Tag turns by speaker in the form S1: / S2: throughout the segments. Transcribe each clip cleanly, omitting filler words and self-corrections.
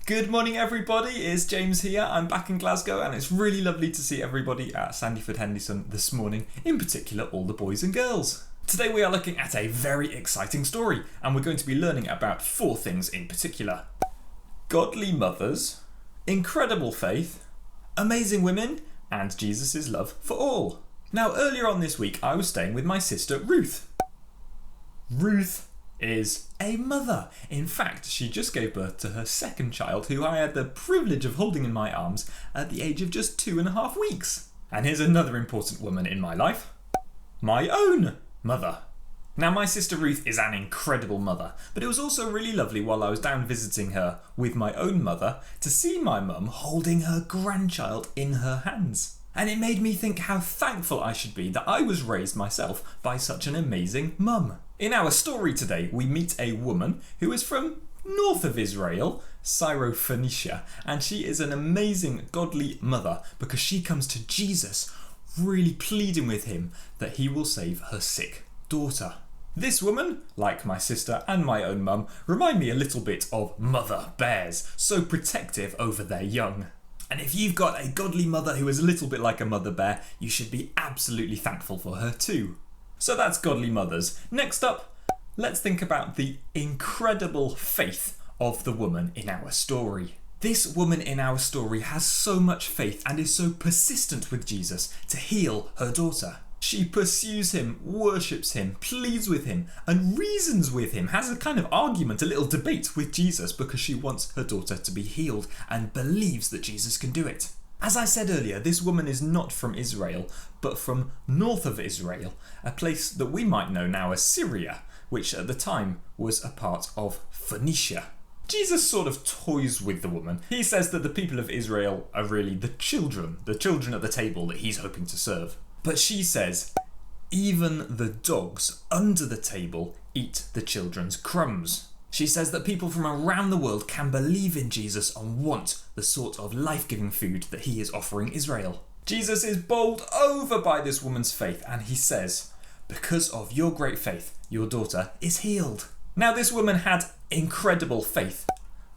S1: Good morning everybody, it's James here. I'm back in Glasgow and it's really lovely to see everybody at Sandyford Henderson this morning, in particular all the boys and girls. Today we are looking at a very exciting story and we're going to be learning about 4 things in particular. Godly mothers, incredible faith, amazing women, and Jesus' love for all. Now earlier on this week I was staying with my sister Ruth. Ruth is a mother. In fact, she just gave birth to her second child, who I had the privilege of holding in my arms at the age of just 2.5 weeks. And here's another important woman in my life. My own mother. Now my sister Ruth is an incredible mother, but it was also really lovely while I was down visiting her with my own mother to see my mum holding her grandchild in her hands. And it made me think how thankful I should be that I was raised myself by such an amazing mum. In our story today, we meet a woman who is from north of Israel, Syrophoenicia, and she is an amazing godly mother because she comes to Jesus really pleading with him that he will save her sick daughter. This woman, like my sister and my own mum, remind me a little bit of mother bears, so protective over their young. And if you've got a godly mother who is a little bit like a mother bear, you should be absolutely thankful for her too. So that's godly mothers. Next up, let's think about the incredible faith of the woman in our story. This woman in our story has so much faith and is so persistent with Jesus to heal her daughter. She pursues him, worships him, pleads with him, and reasons with him, has a kind of argument, a little debate with Jesus because she wants her daughter to be healed and believes that Jesus can do it. As I said earlier, this woman is not from Israel, but from north of Israel, a place that we might know now as Syria, which at the time was a part of Phoenicia. Jesus sort of toys with the woman. He says that the people of Israel are really the children at the table that he's hoping to serve. But she says, even the dogs under the table eat the children's crumbs. She says that people from around the world can believe in Jesus and want the sort of life-giving food that he is offering Israel. Jesus is bowled over by this woman's faith and he says, because of your great faith, your daughter is healed. Now this woman had incredible faith,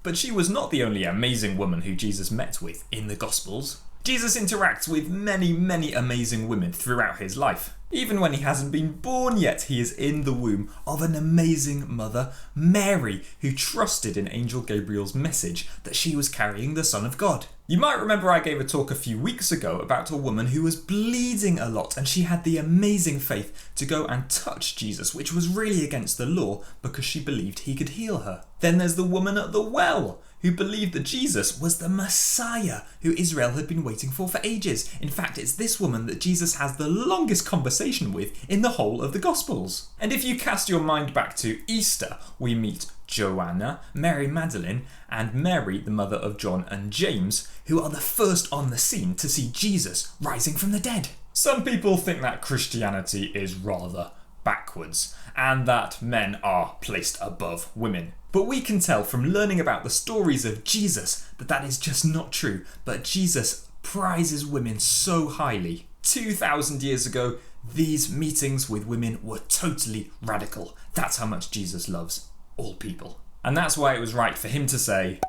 S1: but she was not the only amazing woman who Jesus met with in the Gospels. Jesus interacts with many, many amazing women throughout his life. Even when he hasn't been born yet, he is in the womb of an amazing mother, Mary, who trusted in Angel Gabriel's message that she was carrying the Son of God. You might remember I gave a talk a few weeks ago about a woman who was bleeding a lot and she had the amazing faith to go and touch Jesus, which was really against the law because she believed he could heal her. Then there's the woman at the well, who believed that Jesus was the Messiah who Israel had been waiting for ages. In fact, it's this woman that Jesus has the longest conversation with in the whole of the Gospels. And if you cast your mind back to Easter, we meet Joanna, Mary Magdalene, and Mary, the mother of John and James, who are the first on the scene to see Jesus rising from the dead. Some people think that Christianity is rather backwards, and that men are placed above women. But we can tell from learning about the stories of Jesus that that is just not true, but Jesus prizes women so highly. 2,000 years ago, these meetings with women were totally radical. That's how much Jesus loves all people. And that's why it was right for him to say,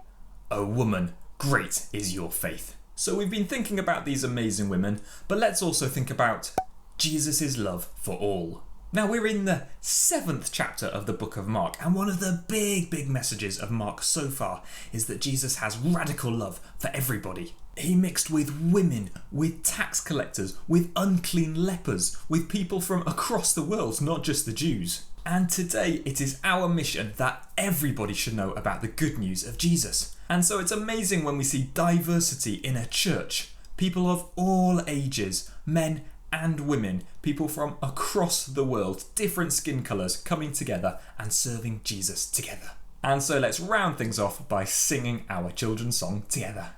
S1: "O woman, great is your faith." So we've been thinking about these amazing women, but let's also think about Jesus' love for all. Now we're in the 7th chapter of the book of Mark, and one of the big messages of Mark so far is that Jesus has radical love for everybody. He mixed with women, with tax collectors, with unclean lepers, with people from across the world, not just the Jews. And today it is our mission that everybody should know about the good news of Jesus. And so it's amazing when we see diversity in a church. People of all ages, men and women, people from across the world, different skin colours coming together and serving Jesus together. And so let's round things off by singing our children's song together.